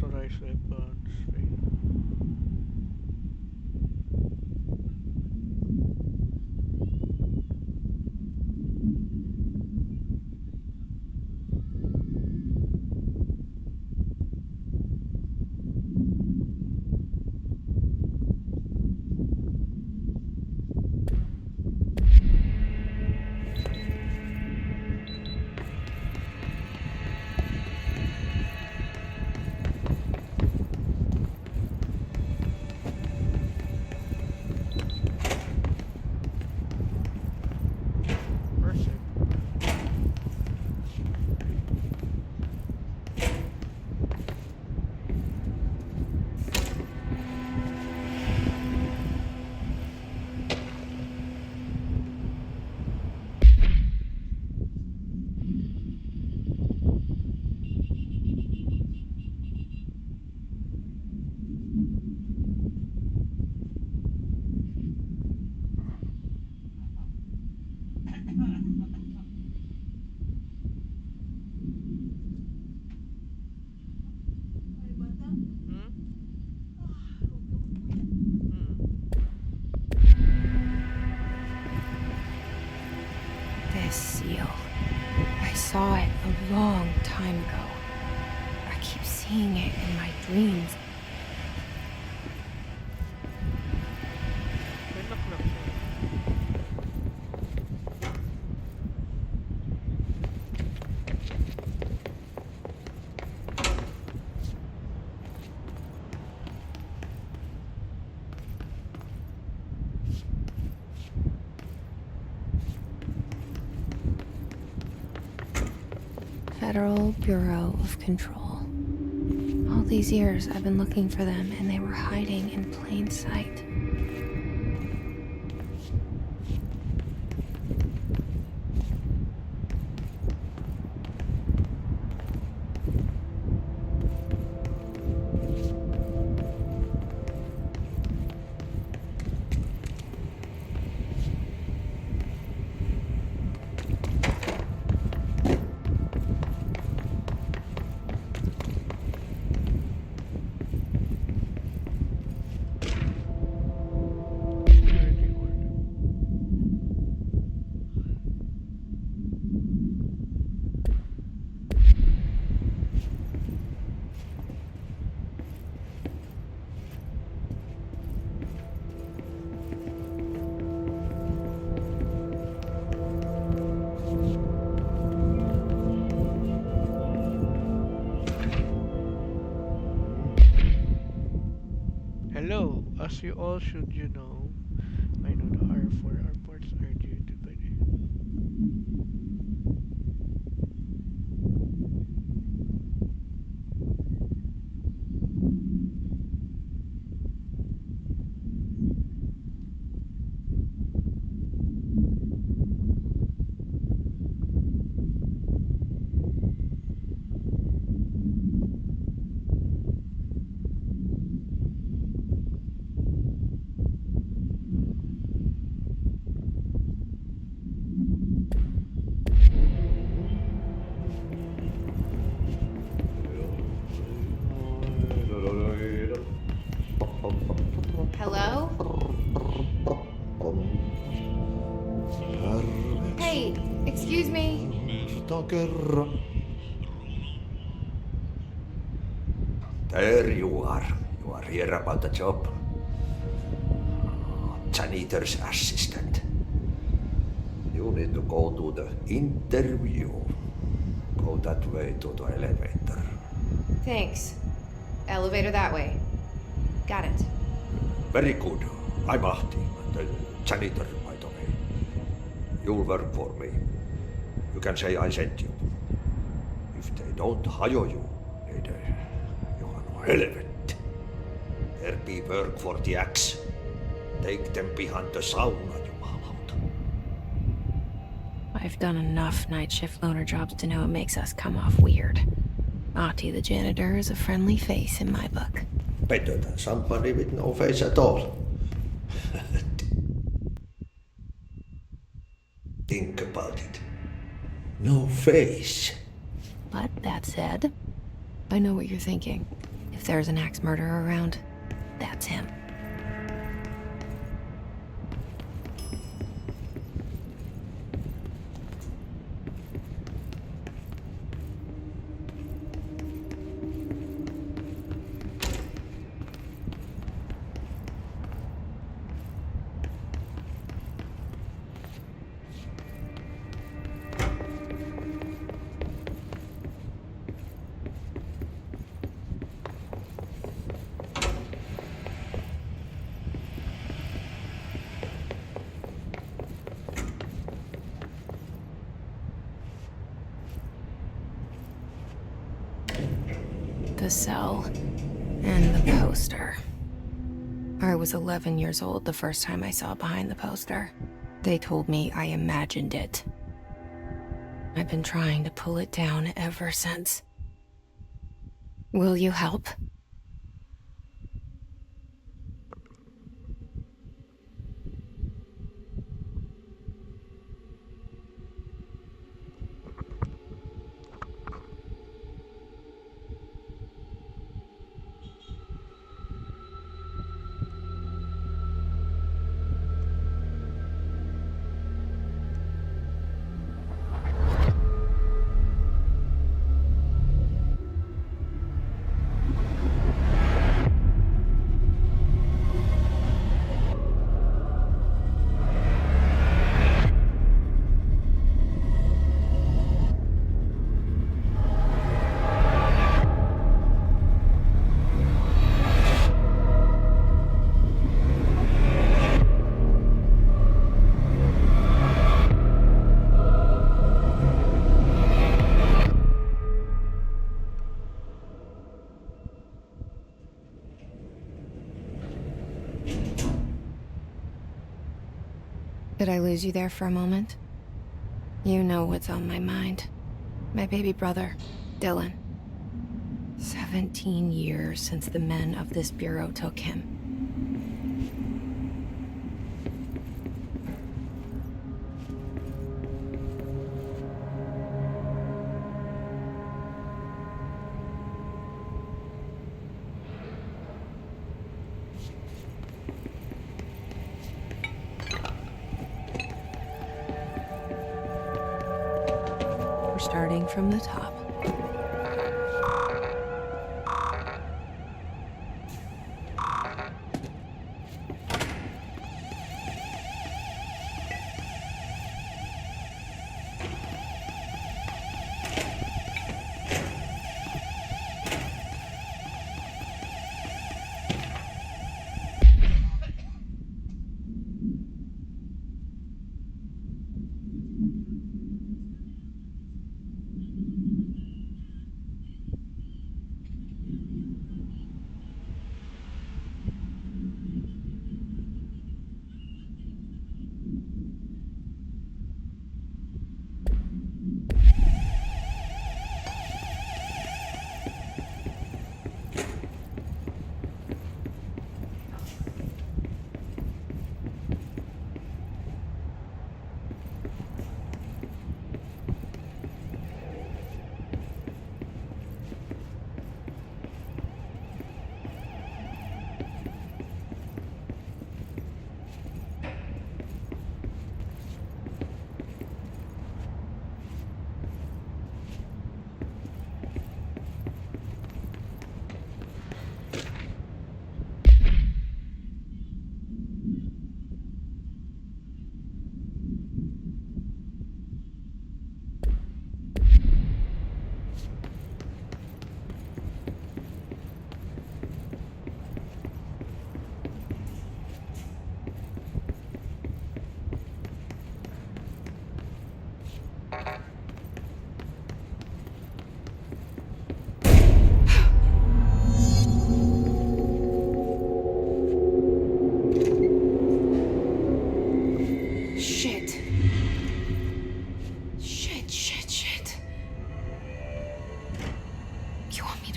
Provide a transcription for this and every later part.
Unauthorized weapons. Wait. Percent. Hmm? Hmm. This seal. I saw it a long time ago. I keep seeing it in my dreams. 10 o'clock na. Federal Bureau of Control. All these years I've been looking for them and they were hiding in plain sight. Security order. Hello, as you all should you know, I know the R4 airports are due to by the Hello? Hey, excuse me. There you are. You are here about the job. Janitor's assistant. You need to go to the interview. Go that way to the elevator. Thanks. Elevator that way. Got it. Very good. I'm Ahti, the janitor, by the way. You'll work for me. You can say I sent you. If they don't hire you, you are no helvet. There be work for the axe. Take them behind the sauna, jumalauta. I've done enough night shift loner jobs to know it makes us come off weird. Ahti the janitor is a friendly face in my book. Better than somebody with no face at all. Think about it. No face. But that said, I know what you're thinking. If there's an axe murderer around, that's him. The cell and the poster. I was 11 years old the first time I saw behind the poster. They told me I imagined it. I've been trying to pull it down ever since. Will you help? Did I lose you there for a moment? You know what's on my mind. My baby brother, Dylan. 17 years since the men of this bureau took him. We're starting from the top.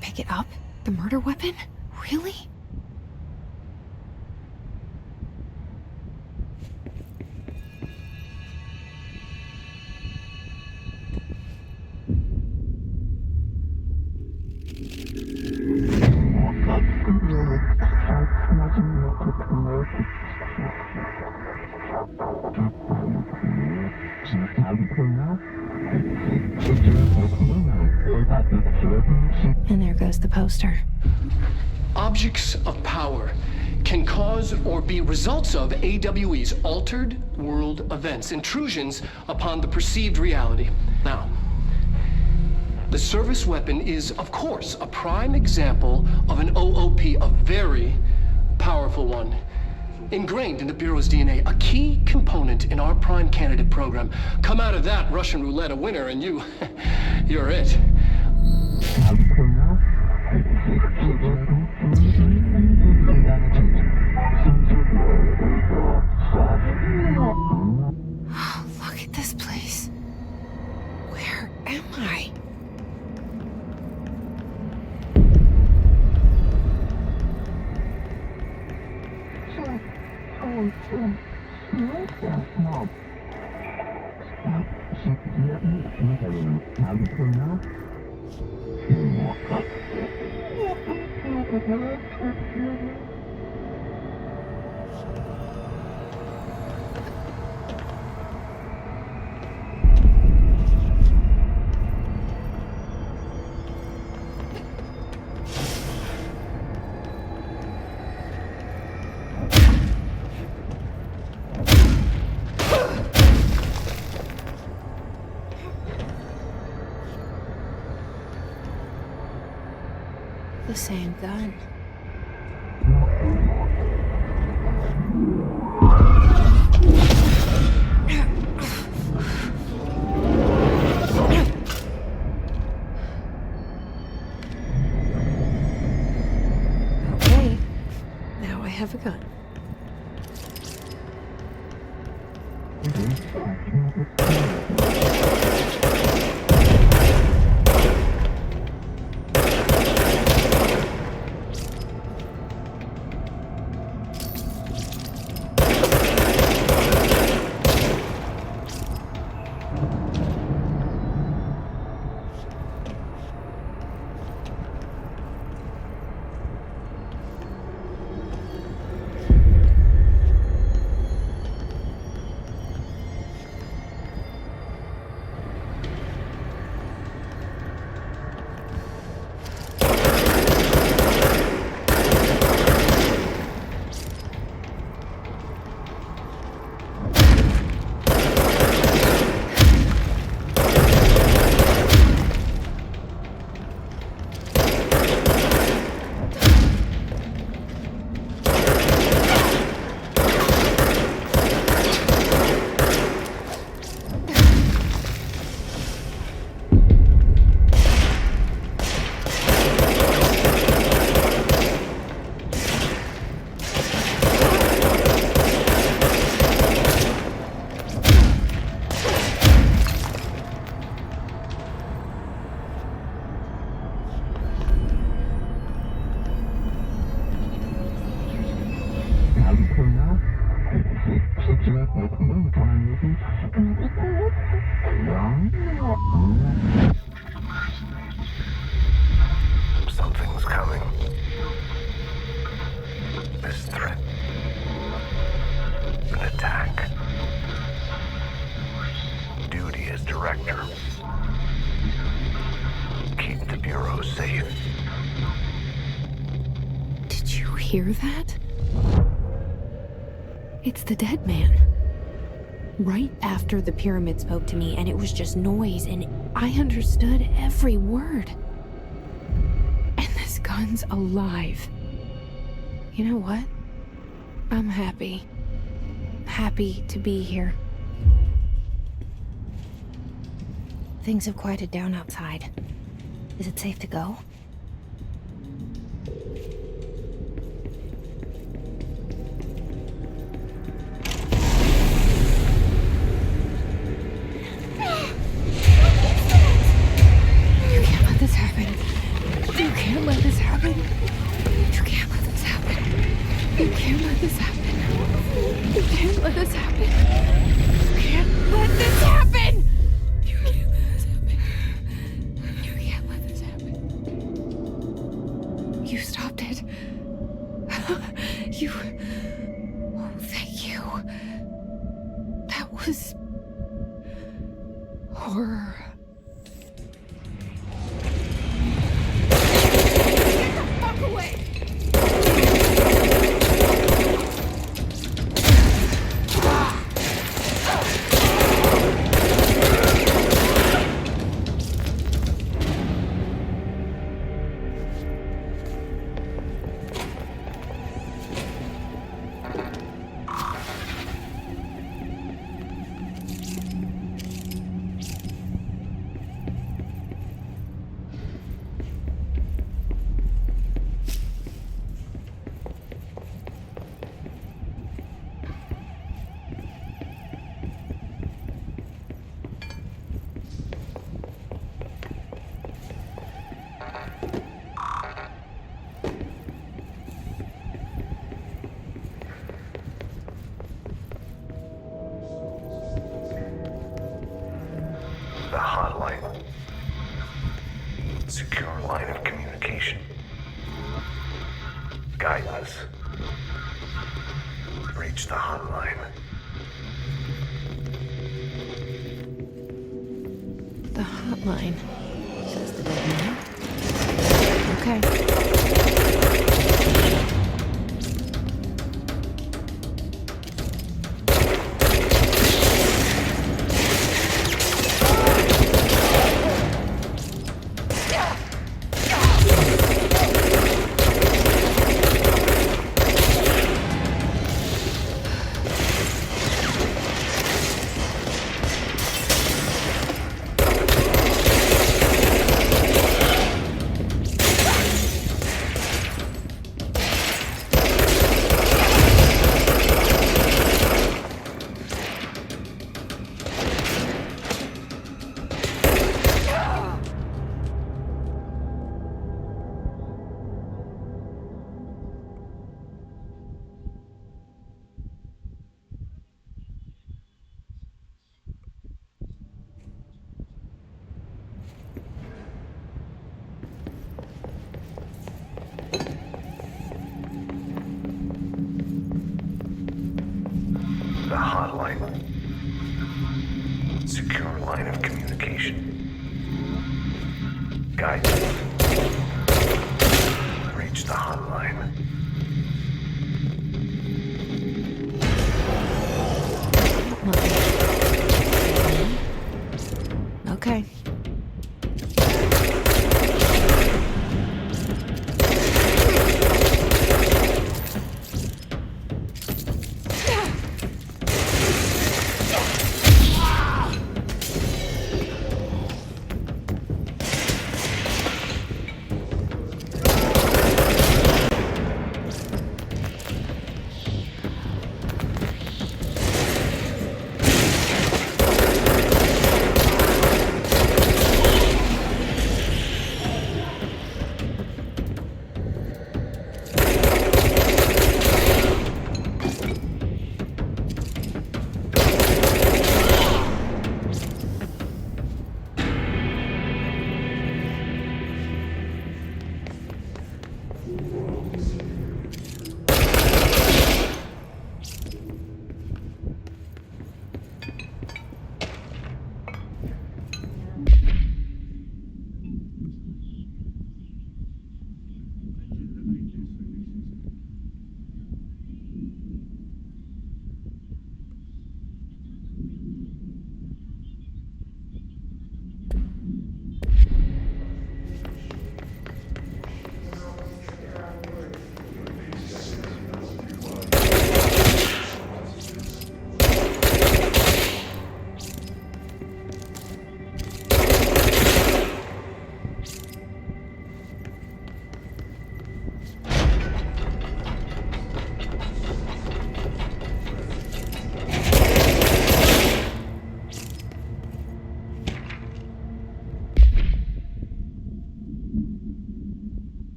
Pick it up? The murder weapon? Really? goes the poster. Objects of power can cause or be results of AWE's altered world events, intrusions upon the perceived reality. Now, the service weapon is, of course, a prime example of an OOP, a very powerful one. Ingrained in the Bureau's DNA, a key component in our prime candidate program. Come out of that Russian roulette a winner and you're it. Oh, look at this place. Where am I? The same gun. Okay, now I have a gun. Something's coming. This threat. An attack. Duty as director. Keep the Bureau safe. Did you hear that? It's the dead man. Right after the pyramid spoke to me, and it was just noise, and I understood every word. And this gun's alive. You know what? I'm happy. Happy to be here. Things have quieted down outside. Is it safe to go? Horror. Guidance. Reach the hotline. The hotline, says the dead man. Okay. The hotline. Secure line of communication. Guidance. Reach the hotline. Okay.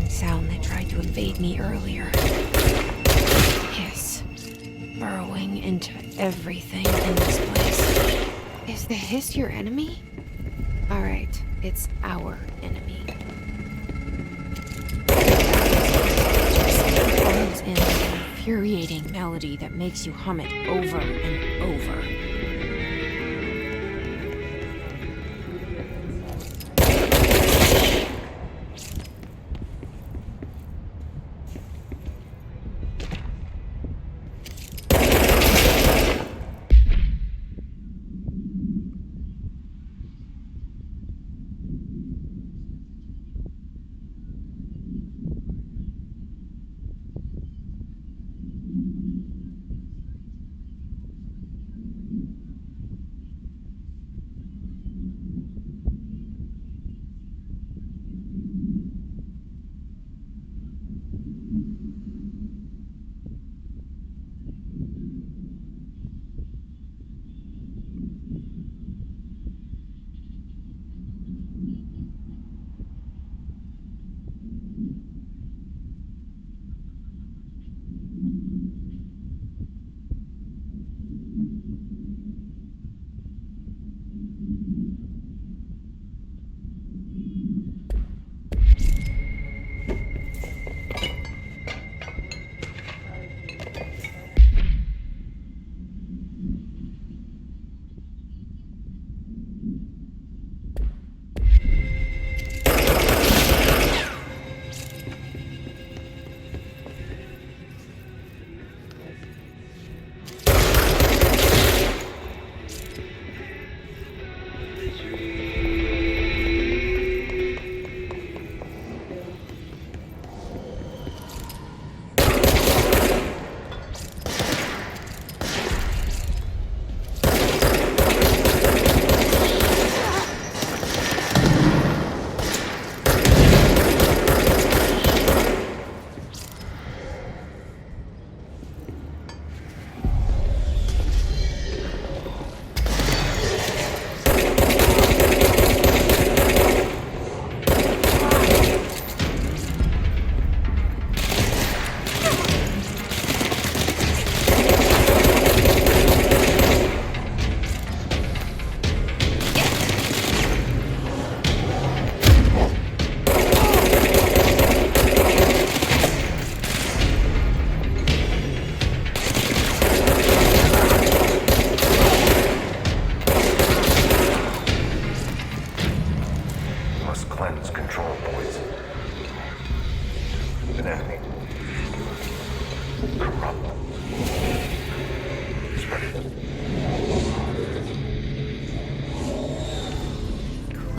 Sound that tried to invade me earlier. Hiss. Burrowing into everything in this place. Is the hiss your enemy? Alright, it's our enemy. Follows in an infuriating melody that makes you hum it over and over.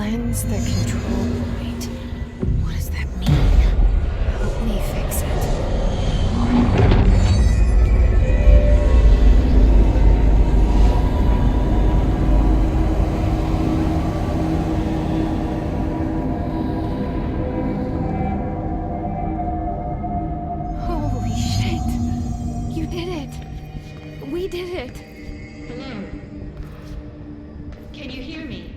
Cleanse the control point. What does that mean? Help me fix it. Holy shit! You did it! We did it! Hello? Can you hear me?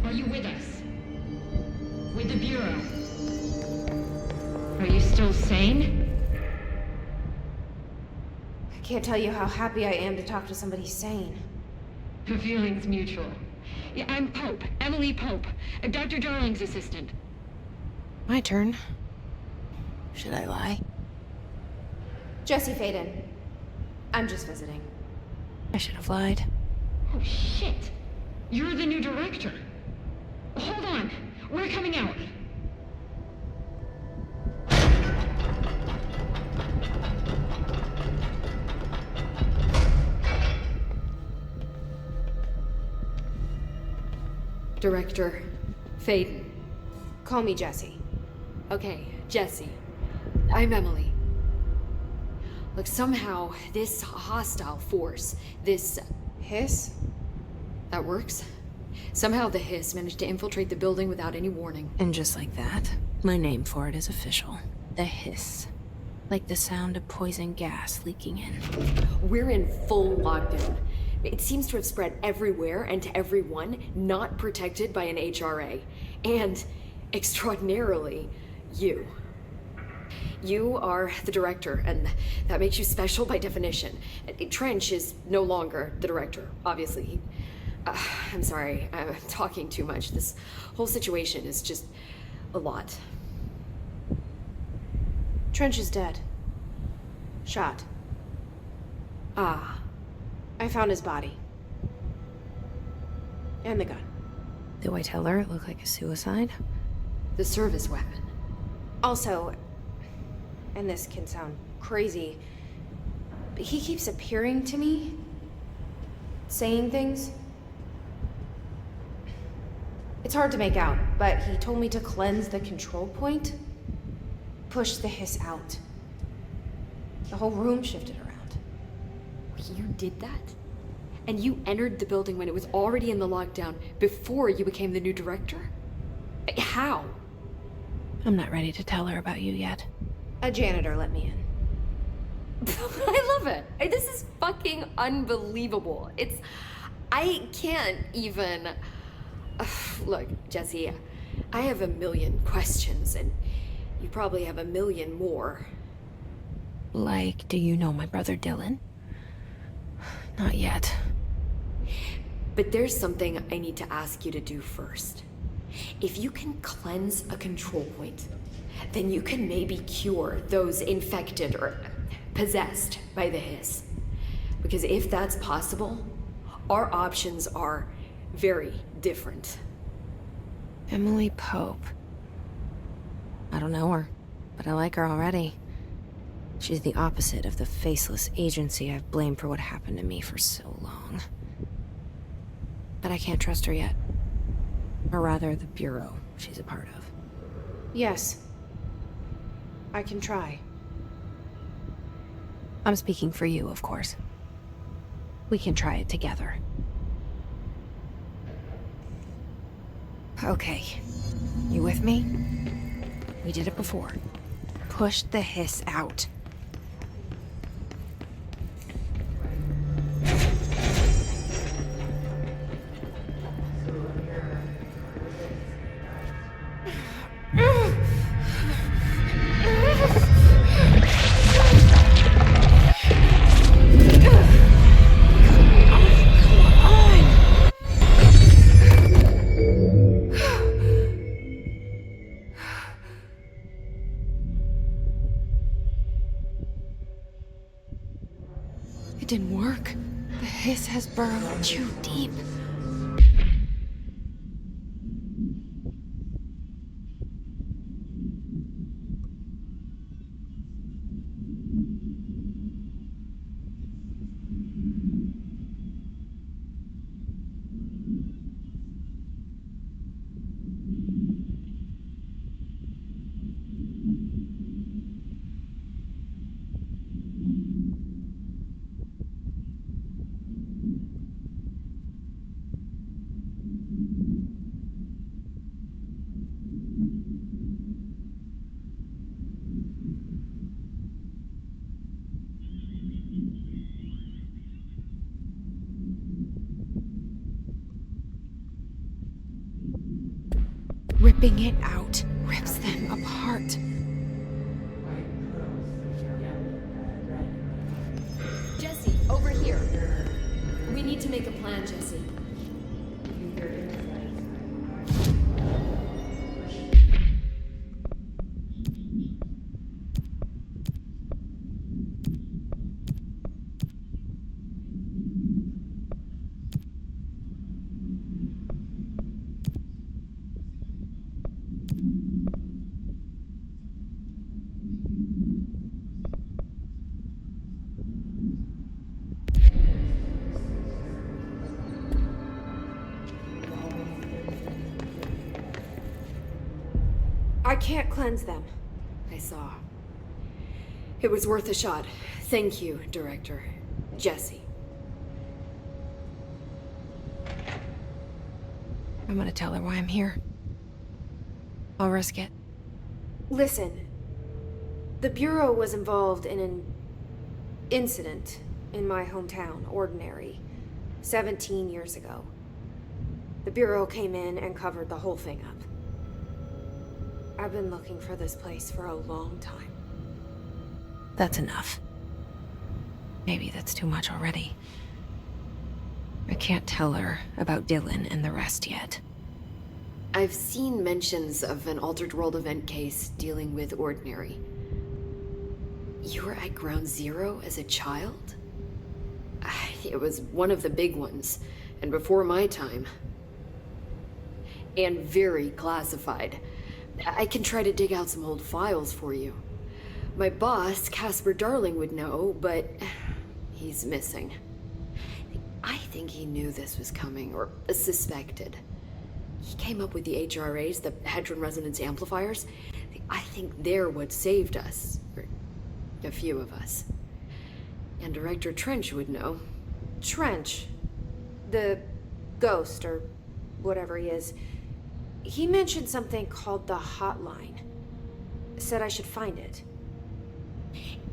Are you with us? With the Bureau? Are you still sane? I can't tell you how happy I am to talk to somebody sane. The feeling's mutual. Yeah, I'm Pope. Emily Pope. Dr. Darling's assistant. My turn. Should I lie? Jesse Faden. I'm just visiting. I should have lied. Oh, shit. You're the new director. Hold on. We're coming out. Director Faden. Call me Jesse. Okay, Jesse. I'm Emily. Look, somehow this hostile force, this Hiss? that works. Somehow the hiss managed to infiltrate the building without any warning. And just like that, my name for it is official. The hiss. Like the sound of poison gas leaking in. We're in full lockdown. It seems to have spread everywhere and to everyone not protected by an HRA. And, extraordinarily, you. You are the director, and that makes you special by definition. Trench is no longer the director, obviously. I'm sorry, I'm talking too much. This whole situation is just a lot. Trench is dead. Shot. Ah, I found his body. And the gun. Do I tell her it looked like a suicide? the service weapon. Also, and this can sound crazy, but he keeps appearing to me, saying things. It's hard to make out, but he told me to cleanse the control point, push the hiss out. The whole room shifted around. You did that? And you entered the building when it was already in the lockdown before you became the new director? How? I'm not ready to tell her about you yet. A janitor let me in. I love it. This is fucking unbelievable. I can't even... Look, Jesse, I have a million questions, and you probably have a million more. Like, do you know my brother Dylan? Not yet. But there's something I need to ask you to do first. If you can cleanse a control point, then you can maybe cure those infected or possessed by the hiss. Because if that's possible, our options are very different. Emily Pope. I don't know her, but I like her already. She's the opposite of the faceless agency I've blamed for what happened to me for so long. But I can't trust her yet. Or rather, the Bureau she's a part of. Yes. I can try. I'm speaking for you, of course. We can try it together. Okay. You with me? We did it before. Push the hiss out. It didn't work. The hiss has burrowed too deep. Ripping it out rips them apart. Jesse, over here. We need to make a plan, Jesse. I can't cleanse them. I saw. It was worth a shot. Thank you, Director. Jesse. I'm gonna tell her why I'm here. I'll risk it. Listen, the Bureau was involved in an incident in my hometown, Ordinary, 17 years ago. The Bureau came in and covered the whole thing up. I've been looking for this place for a long time. That's enough. Maybe that's too much already. I can't tell her about Dylan and the rest yet. I've seen mentions of an Altered World event case dealing with Ordinary. You were at Ground Zero as a child? It was one of the big ones, and before my time. And very classified. I can try to dig out some old files for you. My boss, Casper Darling, would know, but he's missing. I think he knew this was coming, or suspected. He came up with the HRAs, the Hadron Resonance Amplifiers. I think they're what saved us. Or a few of us. And Director Trench would know. Trench, the ghost, or whatever he is, he mentioned something called the Hotline. Said I should find it.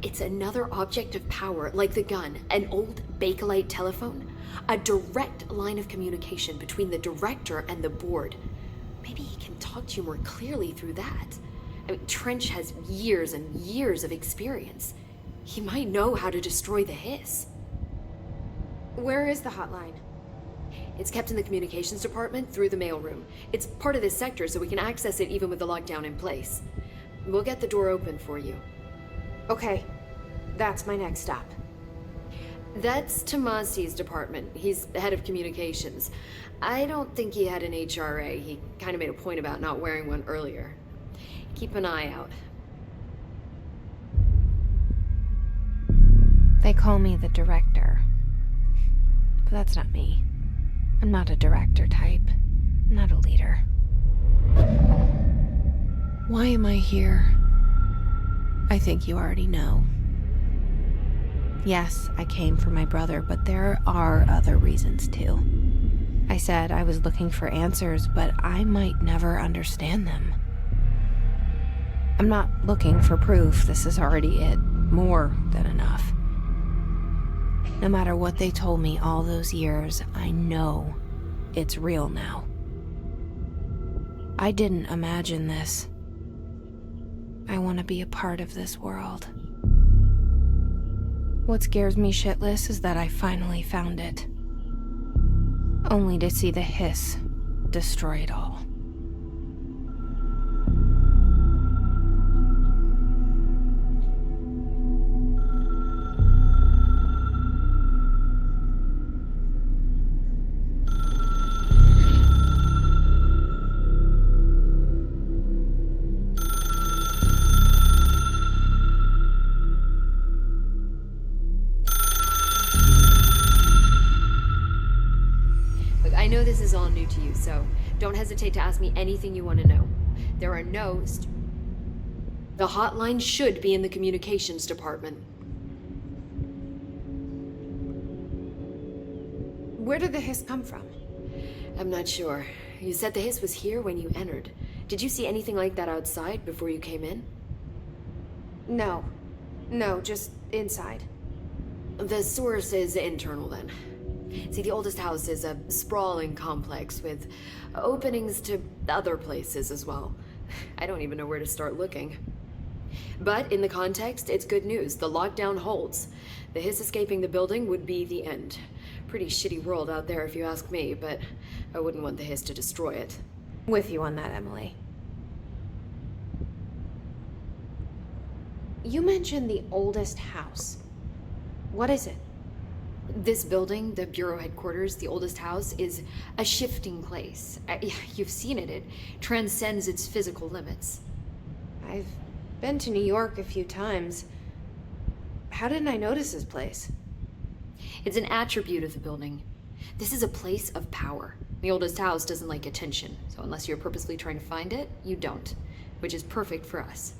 It's another object of power, like the gun, an old Bakelite telephone, a direct line of communication between the director and the board. Maybe he can talk to you more clearly through that. I mean, Trench has years and years of experience. He might know how to destroy the hiss. Where is the Hotline? It's kept in the communications department through the mailroom. It's part of this sector, so we can access it even with the lockdown in place. We'll get the door open for you. Okay, that's my next stop. That's Tomasi's department. He's the head of communications. I don't think he had an HRA. He kind of made a point about not wearing one earlier. Keep an eye out. They call me the director. But that's not me. I'm not a director type. I'm not a leader. Why am I here? I think you already know. Yes, I came for my brother, but there are other reasons too. I said I was looking for answers, but I might never understand them. I'm not looking for proof. This is already it. More than enough. No matter what they told me all those years, I know it's real now. I didn't imagine this. I want to be a part of this world. What scares me shitless is that I finally found it. Only to see the hiss destroy it all. I know this is all new to you, so don't hesitate to ask me anything you want to know. There are no... The hotline should be in the communications department. Where did the hiss come from? I'm not sure. You said the hiss was here when you entered. Did you see anything like that outside before you came in? No, just inside. The source is internal then. See, the oldest house is a sprawling complex with openings to other places as well. I don't even know where to start looking. But in the context, it's good news. The lockdown holds. The hiss escaping the building would be the end. Pretty shitty world out there if you ask me, but I wouldn't want the hiss to destroy it. With you on that, Emily. You mentioned the oldest house. What is it? This building, the Bureau headquarters, the oldest house, is a shifting place. You've seen it. It transcends its physical limits. I've been to New York a few times. How didn't I notice this place? It's an attribute of the building. This is a place of power. The oldest house doesn't like attention, so unless you're purposely trying to find it, you don't, which is perfect for us.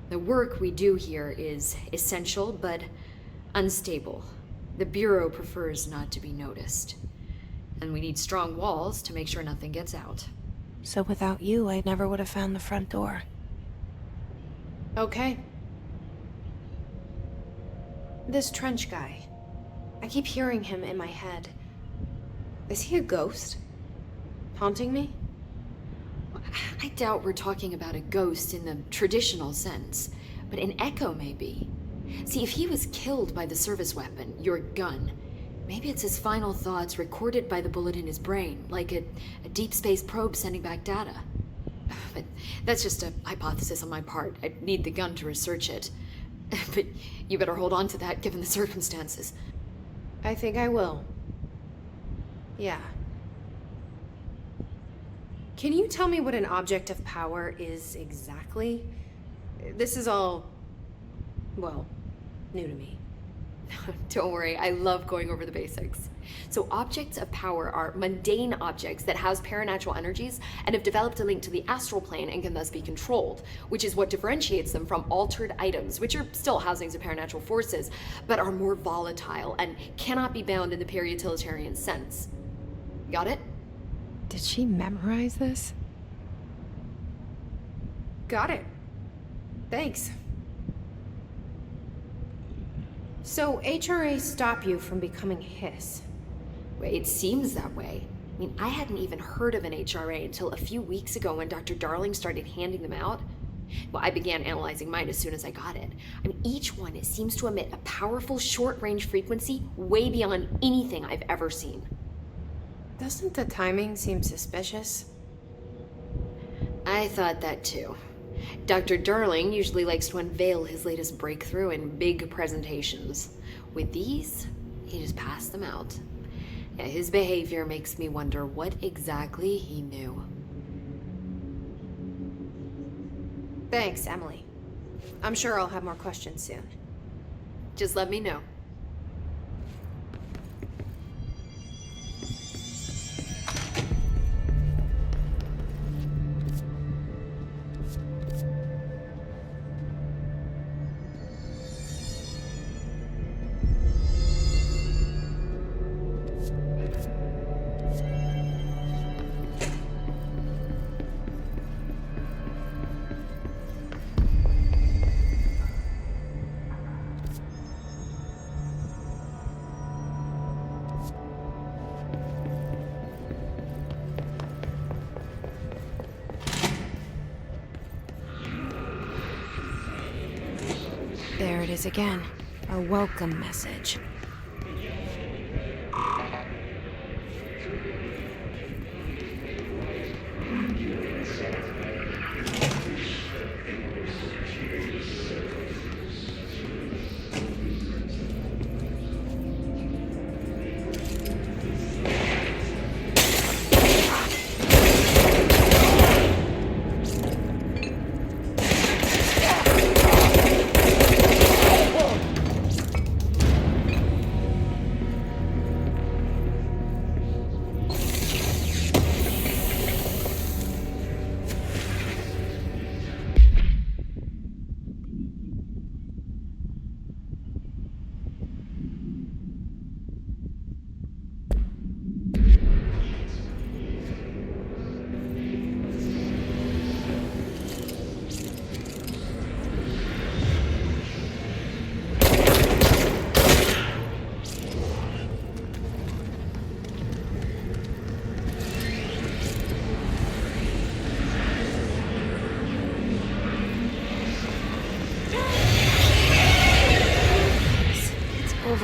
The work we do here is essential, but unstable. The Bureau prefers not to be noticed. And we need strong walls to make sure nothing gets out. So without you, I never would have found the front door. Okay. This trench guy. I keep hearing him in my head. Is he a ghost? Haunting me? I doubt we're talking about a ghost in the traditional sense, but an echo maybe. See, if he was killed by the service weapon, your gun, maybe it's his final thoughts recorded by the bullet in his brain, like a deep space probe sending back data. But that's just a hypothesis on my part. I'd need the gun to research it. But you better hold on to that given the circumstances. I think I will. Yeah. Can you tell me what an object of power is exactly? This is all, well, new to me. Don't worry, I love going over the basics. So objects of power are mundane objects that house paranatural energies and have developed a link to the astral plane and can thus be controlled, which is what differentiates them from altered items, which are still housings of paranatural forces, but are more volatile and cannot be bound in the peri-utilitarian sense. Got it? Did she memorize this? Got it. Thanks. So HRA stop you from becoming Hiss? It seems that way. I mean, I hadn't even heard of an HRA until a few weeks ago when Dr. Darling started handing them out. Well, I began analyzing mine as soon as I got it. I mean, each one, it seems to emit a powerful short-range frequency way beyond anything I've ever seen. Doesn't the timing seem suspicious? I thought that too. Dr. Darling usually likes to unveil his latest breakthrough in big presentations. With these, he just passed them out. Yeah, his behavior makes me wonder what exactly he knew. Thanks, Emily. I'm sure I'll have more questions soon. Just let me know. There it is again. Our welcome message.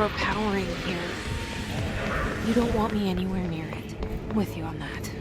overpowering here. You don't want me anywhere near it. With you on that.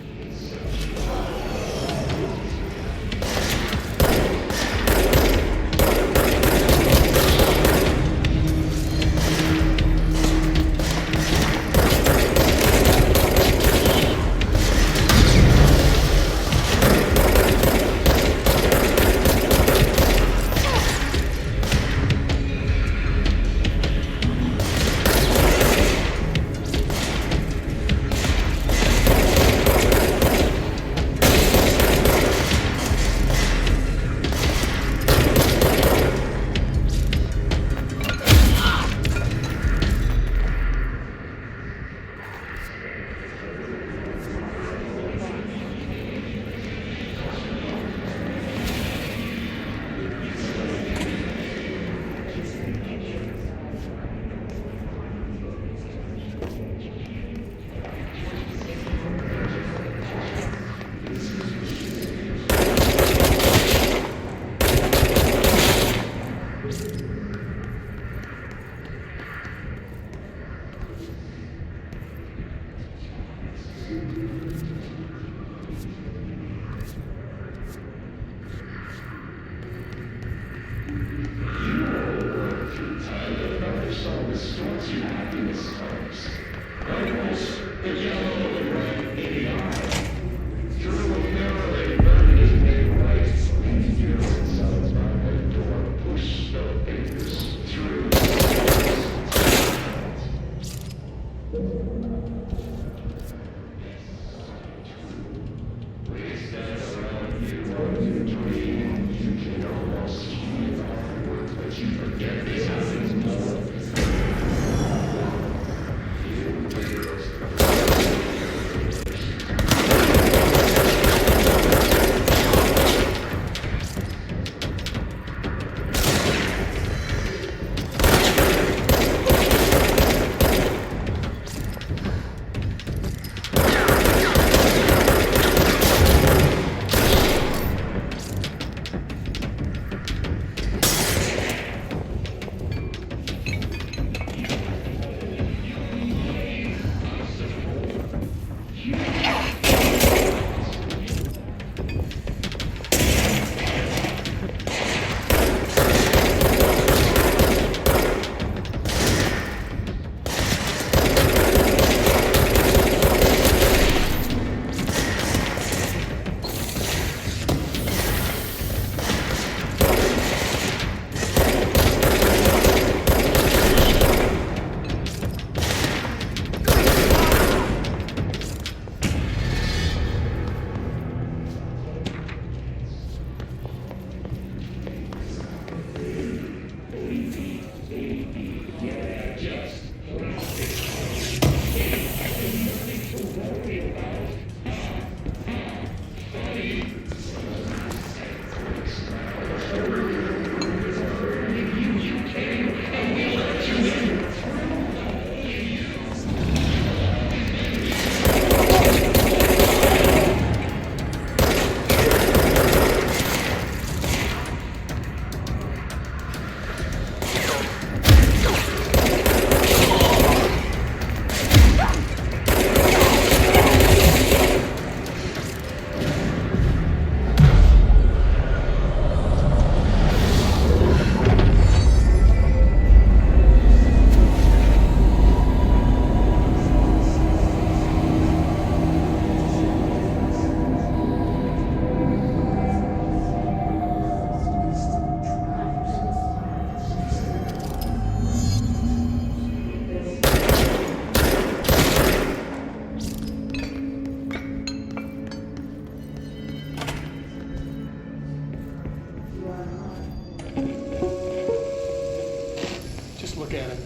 Look at it.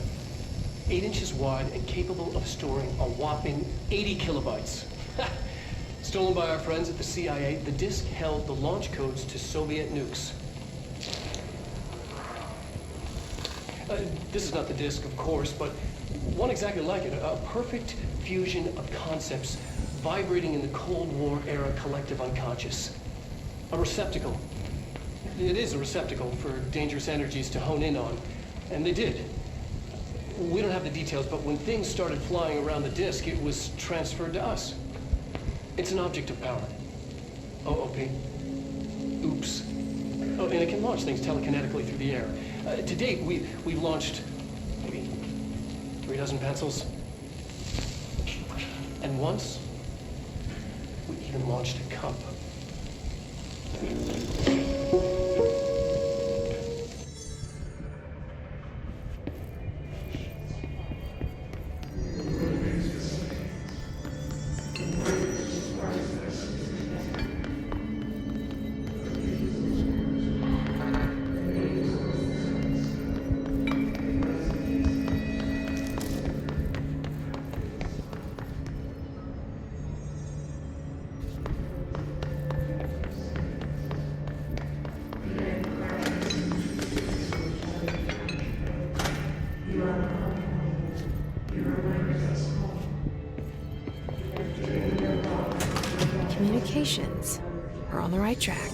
8 inches wide and capable of storing a whopping 80 kilobytes. Stolen by our friends at the CIA, the disk held the launch codes to Soviet nukes. This is not the disk, of course, but one exactly like it. A perfect fusion of concepts vibrating in the Cold War era collective unconscious. A receptacle. It is a receptacle for dangerous energies to hone in on. And they did. We don't have the details, but when things started flying around the disk, it was transferred to us. It's an object of power. OOP. Oops. Oh, and it can launch things telekinetically through the air. To date, we've launched maybe 3 dozen pencils. And once, we even launched a cup. Communications. We're on the right track.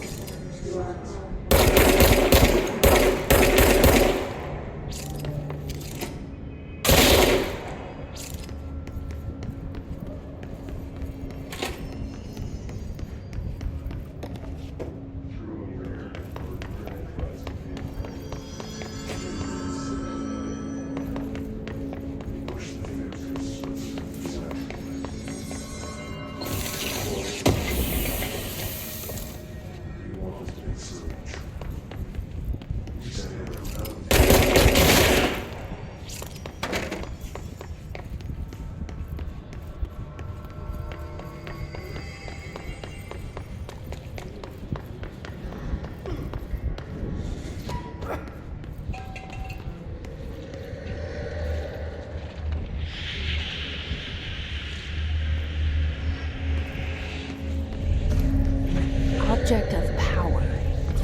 Object of power.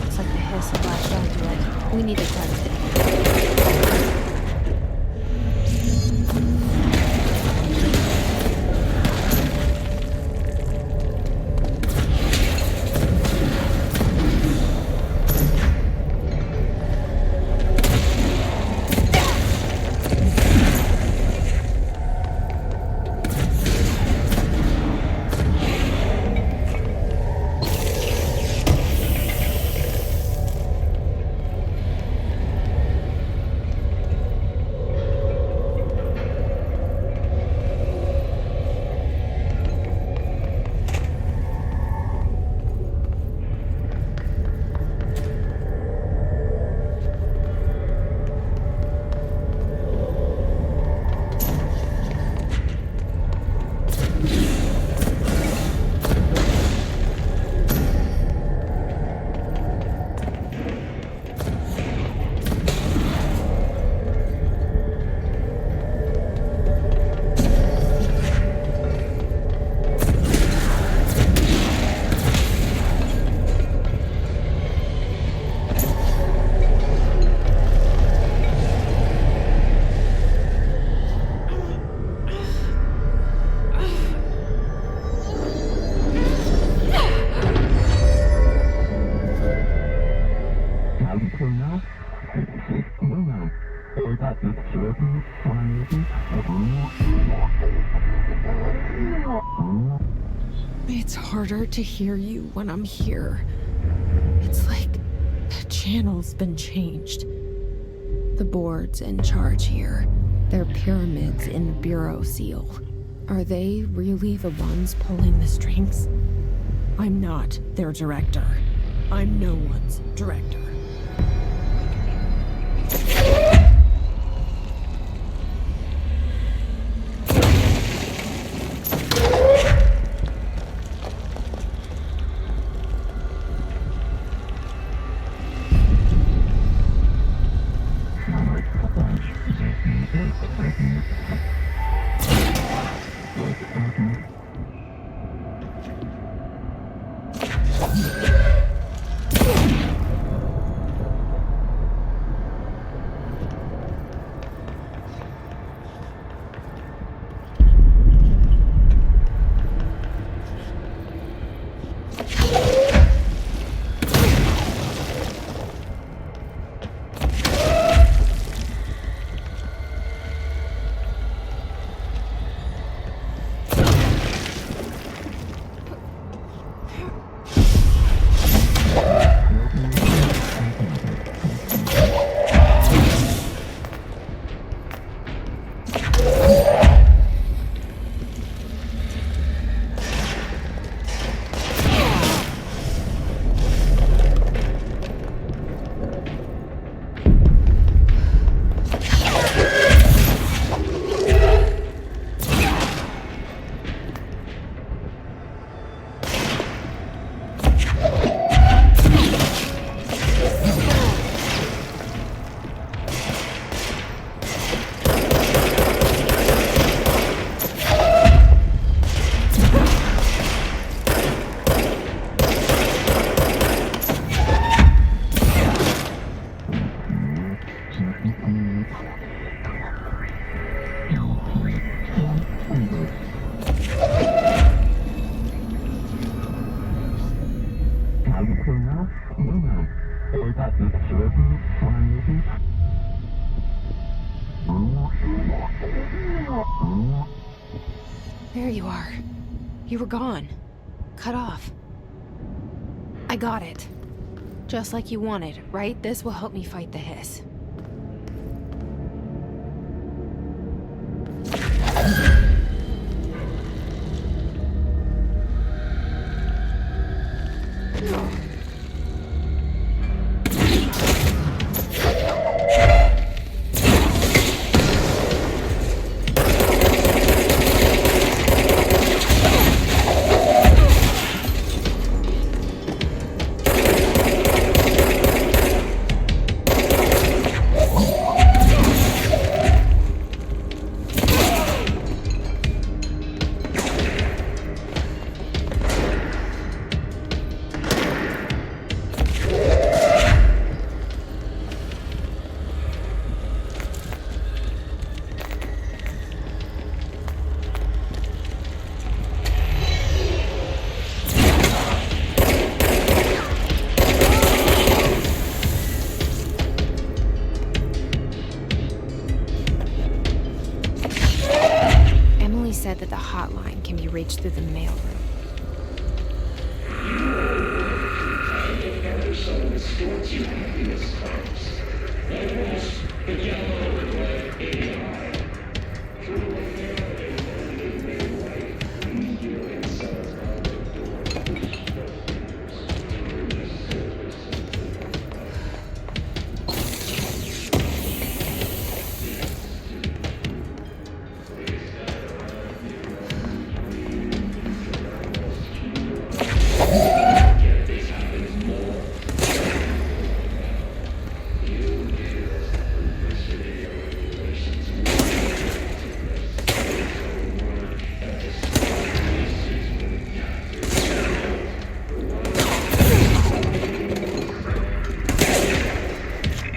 Looks like the hiss flashed onto it. We need to cleanse it. It's harder to hear you when I'm here. It's like the channel's been changed. The board's in charge here. They're pyramids in the Bureau seal. Are they really the ones pulling the strings? I'm not their director. I'm no one's director. There you are. You were gone. Cut off. I got it. Just like you wanted, right? This will help me fight the hiss. Said that the hotline can be reached through the mailroom.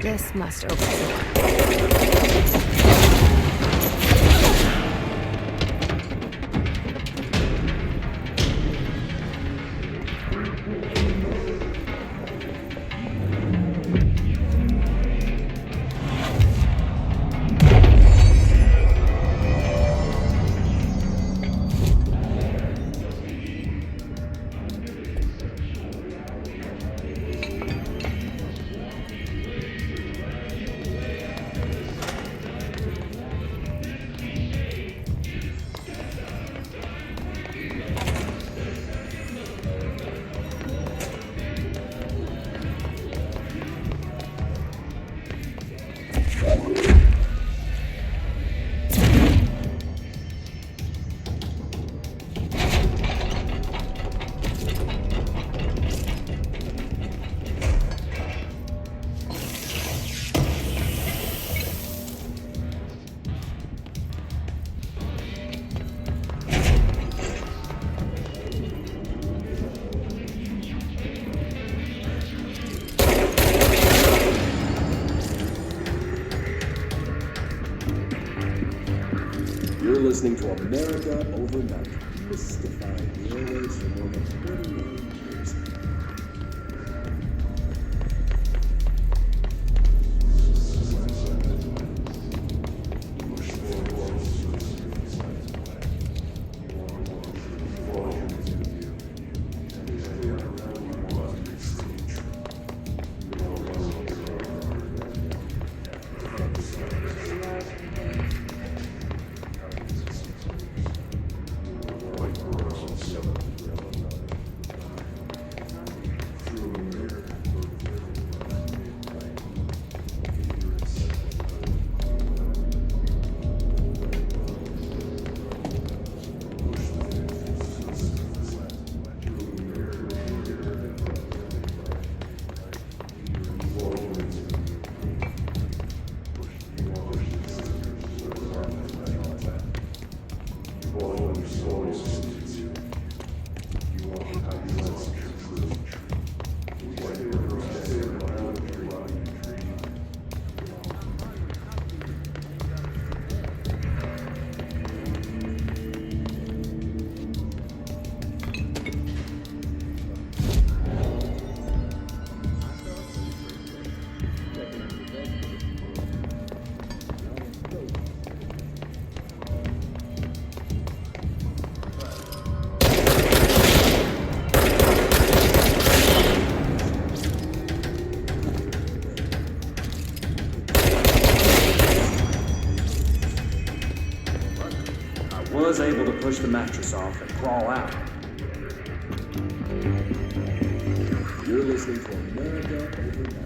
This must open the door. You're listening to America Overnight, mystifying the airwaves for more than 29 years. mattress off and crawl out. You're listening to America Overnight.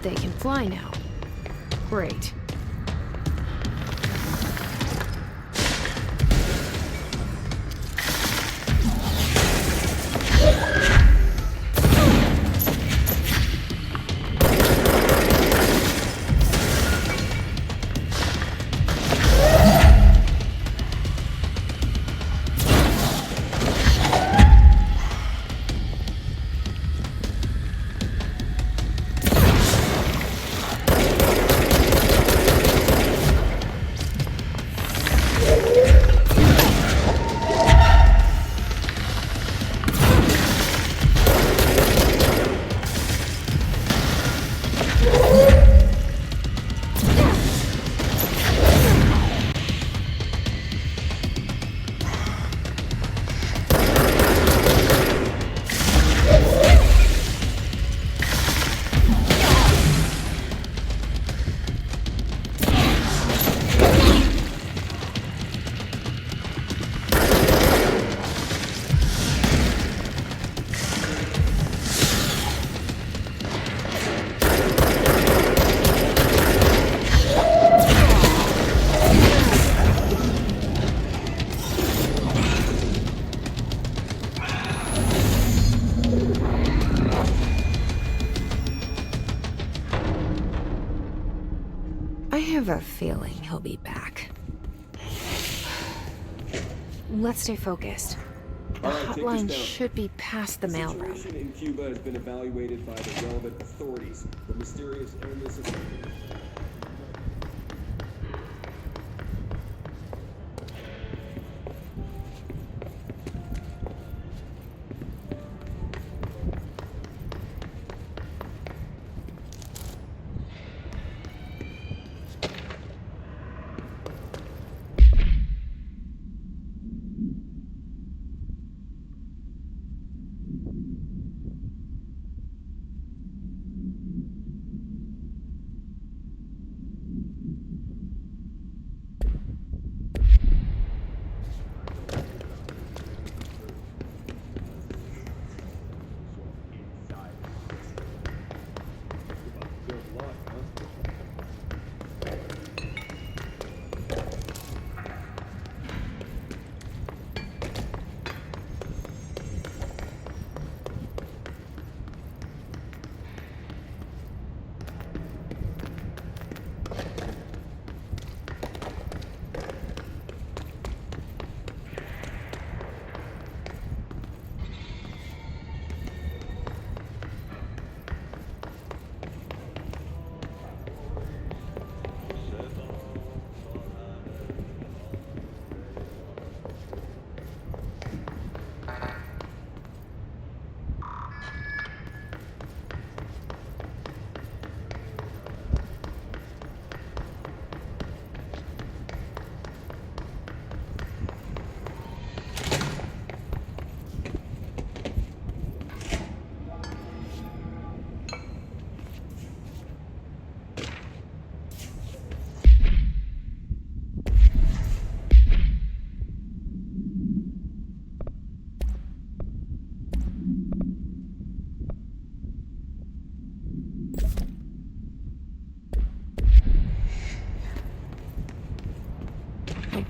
They can fly now. Great. I have a feeling he'll be back. Let's stay focused. The All right, take this hotline down. should be past the The mailroom. situation in Cuba has been evaluated by the relevant authorities. The mysterious illness is...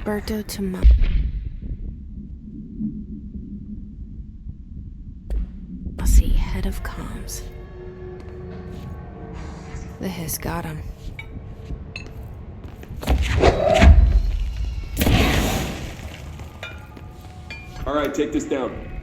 Alberto Tomo. Bossy, head of comms. The hiss got him. All right, take this down.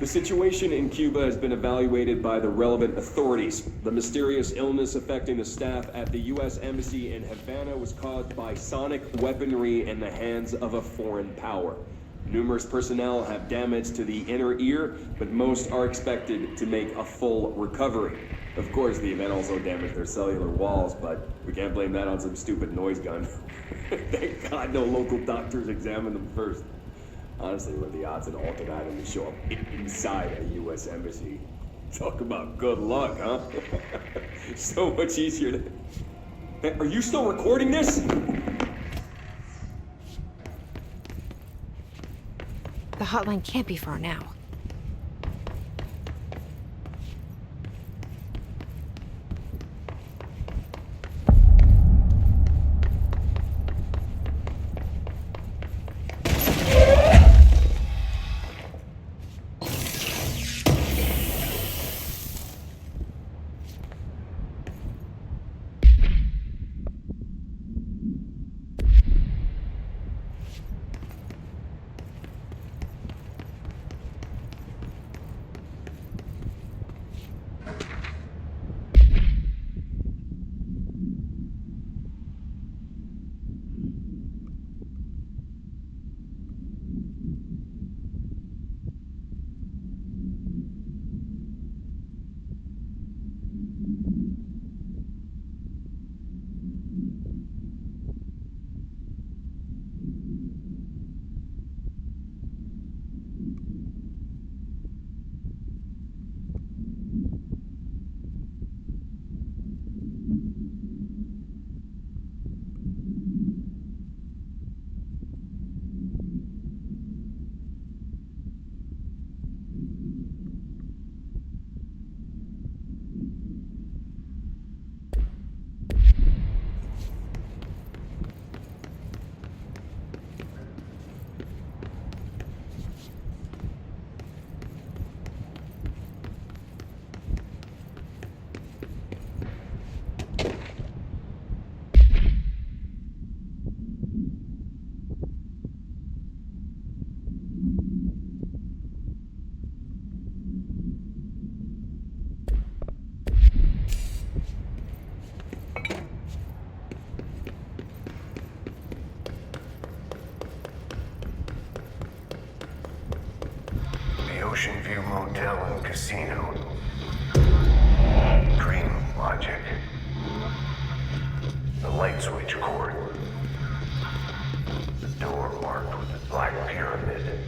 The situation in Cuba has been evaluated by the relevant authorities. The mysterious illness affecting the staff at the U.S. Embassy in Havana was caused by sonic weaponry in the hands of a foreign power. Numerous personnel have damage to the inner ear, but most are expected to make a full recovery. Of course, the event also damaged their cellular walls, but we can't blame that on some stupid noise gun. Thank God no local doctors examined them first. Honestly, what are the odds an altered item would show up inside a U.S. embassy? Talk about good luck, huh? So much easier to... Hey, are you still recording this? The hotline can't be far now. Ocean View Motel and Casino. Dream logic. The light switch cord. The door marked with the black pyramid.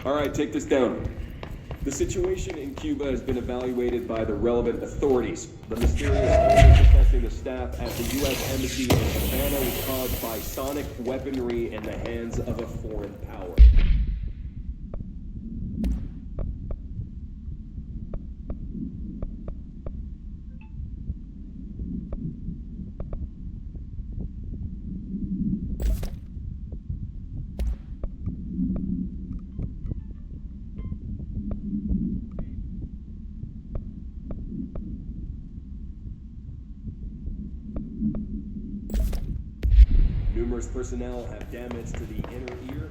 All right, take this down. The situation in Cuba has been evaluated by the relevant authorities. The mysterious illness affecting the staff at the U.S. Embassy in Havana was caused by sonic weaponry in the hands of a foreign power. Numerous personnel have damage to the inner ear.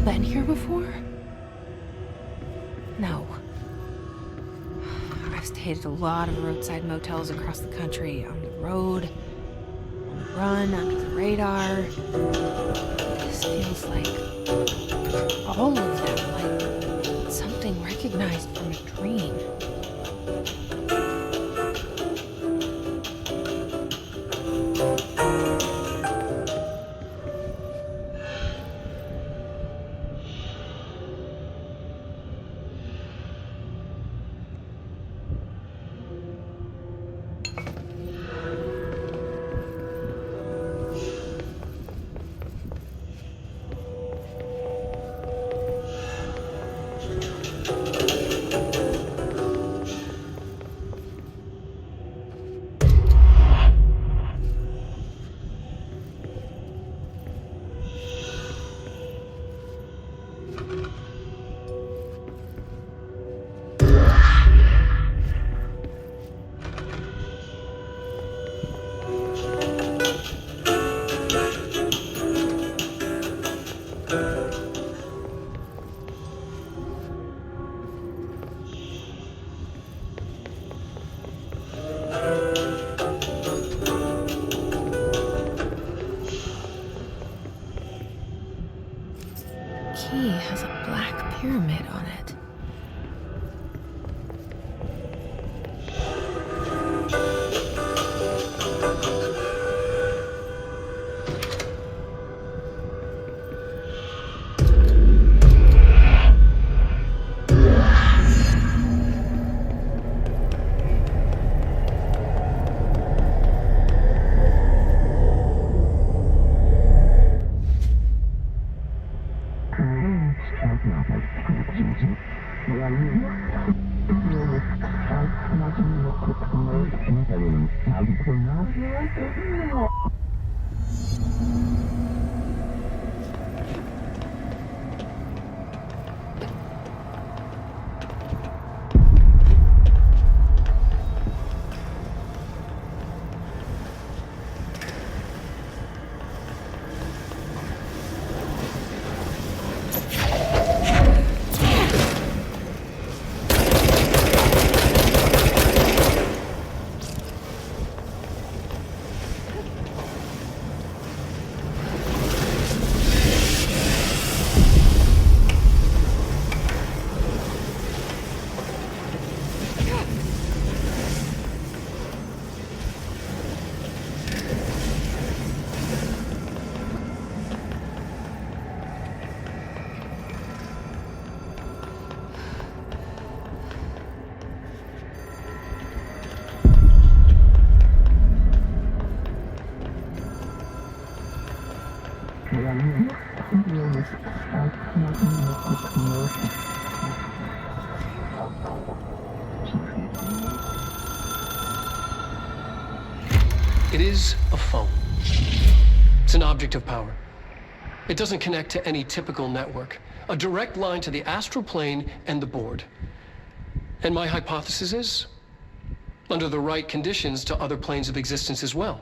Been here before? No. I've stayed at a lot of roadside motels across the country, on the road, on the run, under the radar. This feels like all of them, like something recognized from a dream. Key has a black pyramid on it. It is a phone. It's an object of power. It doesn't connect to any typical network. A direct line to the astral plane and the board. And my hypothesis is, under the right conditions, to other planes of existence as well.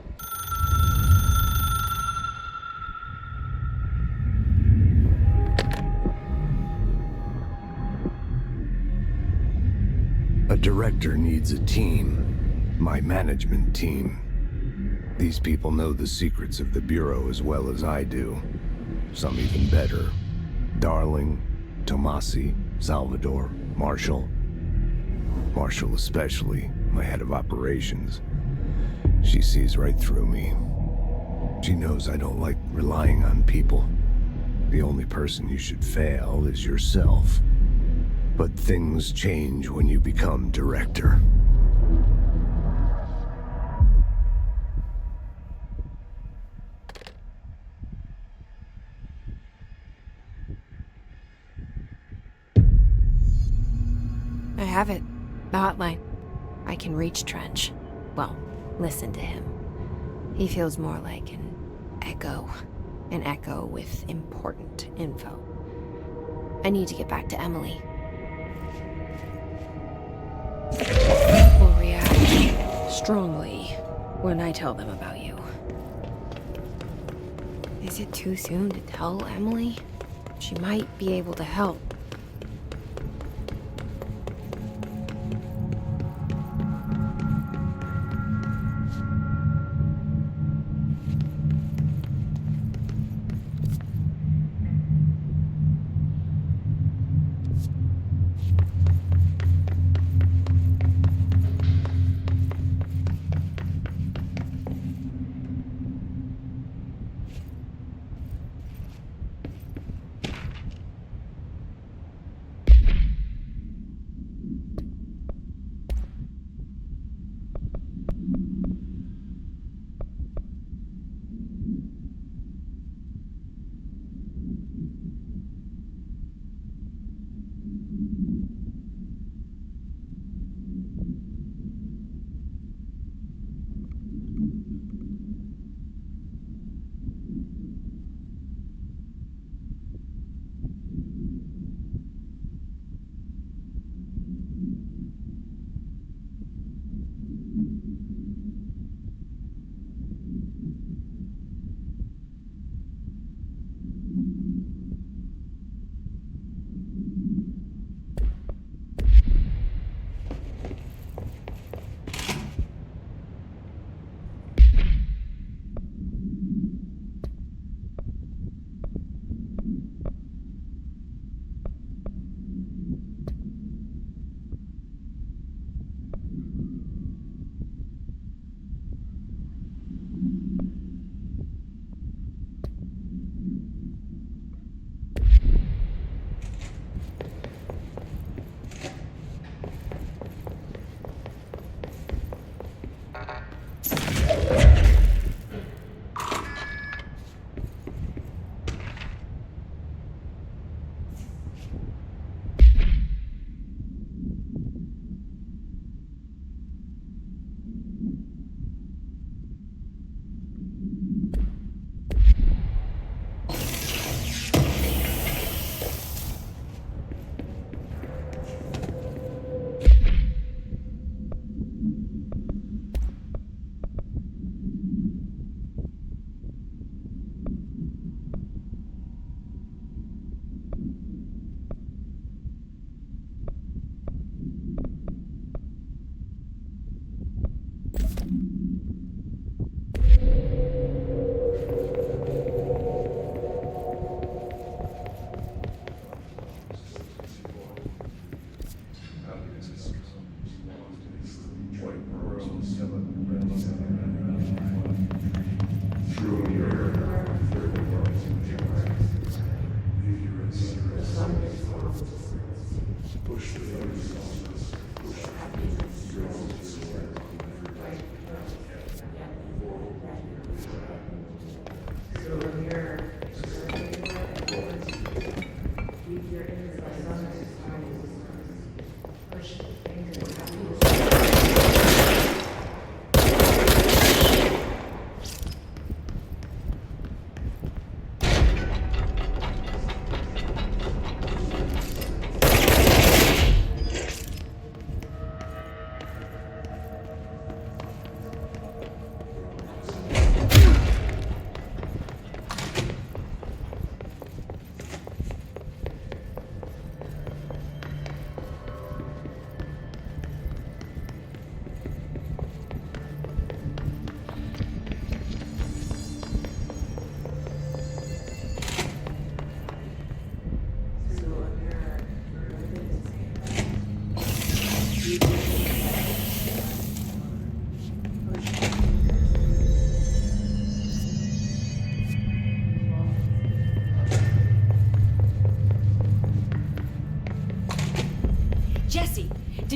A director needs a team. My management team. These people know the secrets of the Bureau as well as I do. Some even better. Darling, Tomasi, Salvador, Marshall. Marshall especially, my head of operations. She sees right through me. She knows I don't like relying on people. The only person you should fail is yourself. But things change when you become director. I have it. The hotline. I can reach Trench. Well, listen to him. He feels more like an echo. An echo with important info. I need to get back to Emily. Will react strongly when I tell them about you. Is it too soon to tell Emily? She might be able to help.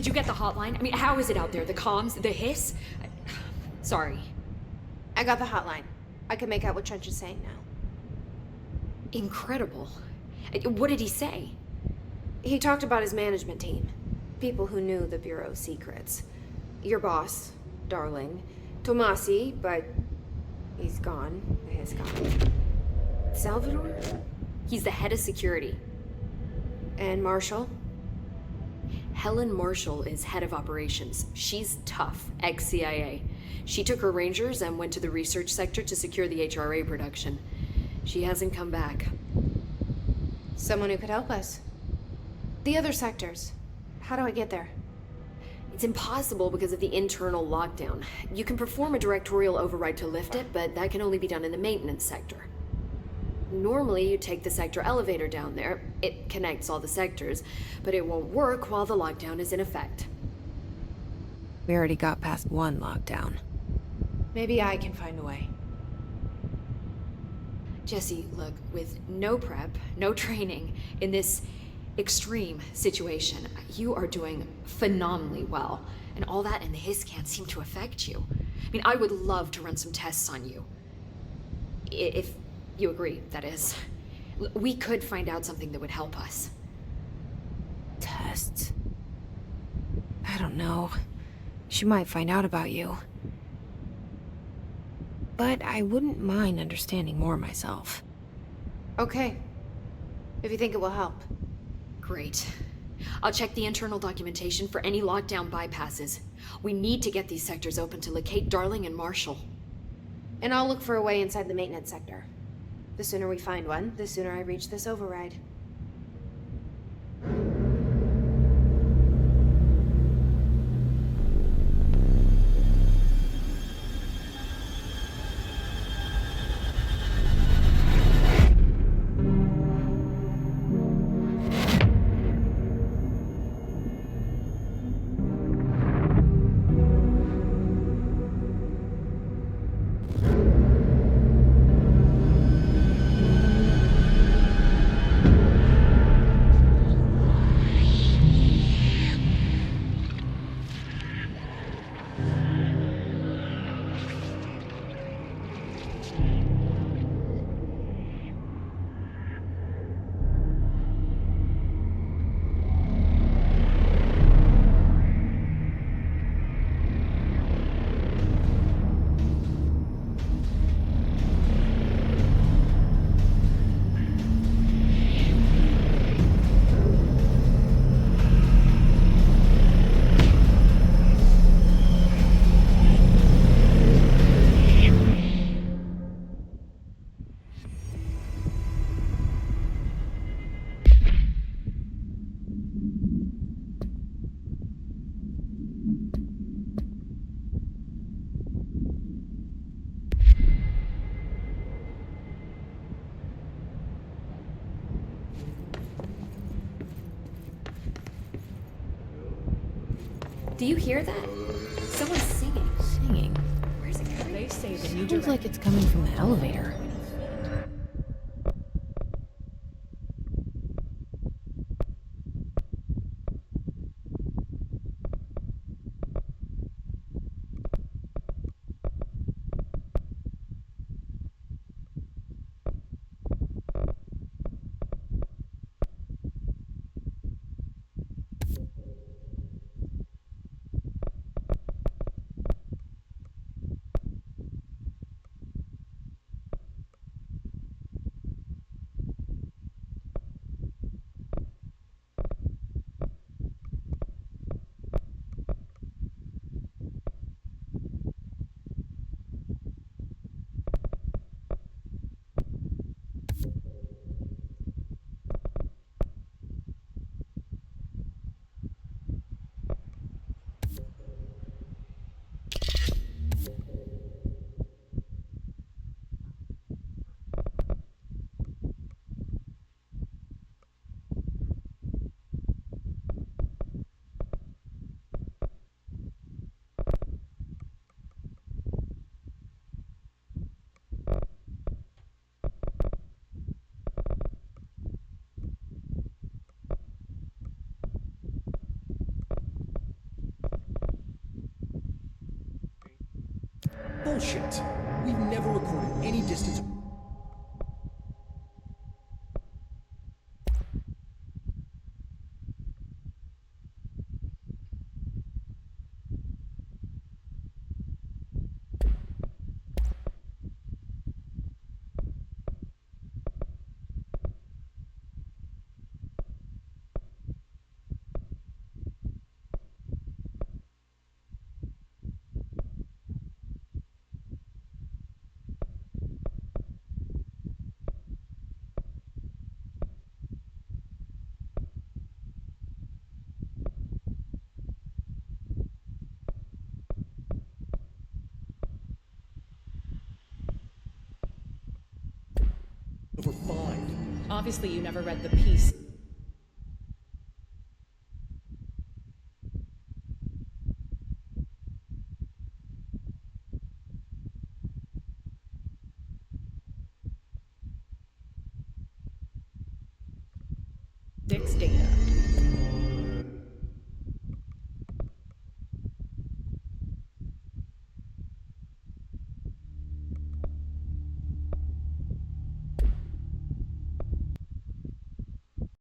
Did you get the hotline? I mean, how is it out there? The comms? The hiss? Sorry. I got the hotline. I can make out what Trench is saying now. Incredible. What did he say? He talked about his management team. People who knew the Bureau's secrets. Your boss, Darling. Tomasi, but he's gone. He's gone. Salvador? He's the head of security. And Marshall? Helen Marshall is head of operations. She's tough, ex-CIA. She took her Rangers and went to the research sector to secure the HRA production. She hasn't come back. Someone who could help us. The other sectors. How do I get there? It's impossible because of the internal lockdown. You can perform a directorial override to lift it, but that can only be done in the maintenance sector. Normally, you take the sector elevator down there. It connects all the sectors, but it won't work while the lockdown is in effect. We already got past one lockdown. Maybe I can find a way. Jesse, look, with no prep, no training, in this extreme situation, you are doing phenomenally well. And all that and the hiss can't seem to affect you. I mean, I would love to run some tests on you. If you agree, that is. We could find out something that would help us. Tests? I don't know. She might find out about you. But I wouldn't mind understanding more myself. Okay. If you think it will help. Great. I'll check the internal documentation for any lockdown bypasses. We need to get these sectors open to locate Darling and Marshall. And I'll look for a way inside the maintenance sector. The sooner we find one, the sooner I reach this override. Do you hear that? Someone's singing. Singing? Where's it coming? They say the new Sounds like it's coming from the elevator. bullshit. We've never recorded any distance. Over 5. Obviously, you never read the piece. Dick's data.